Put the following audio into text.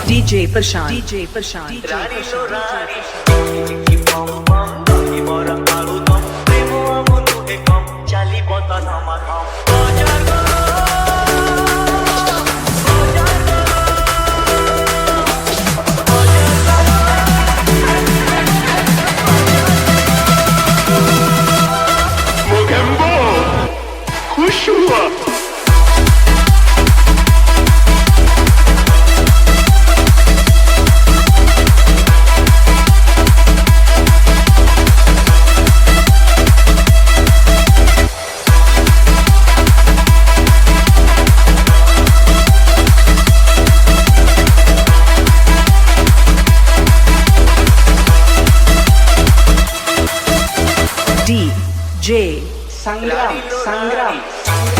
DJ Prashant, DJ Prashant, Rani lo rani, ki pom pom, ki mora kalu tom, premo amolu he kom, chali bota nama kam. Mogambo, खुश हुआ. DJ Sangram, Sangram.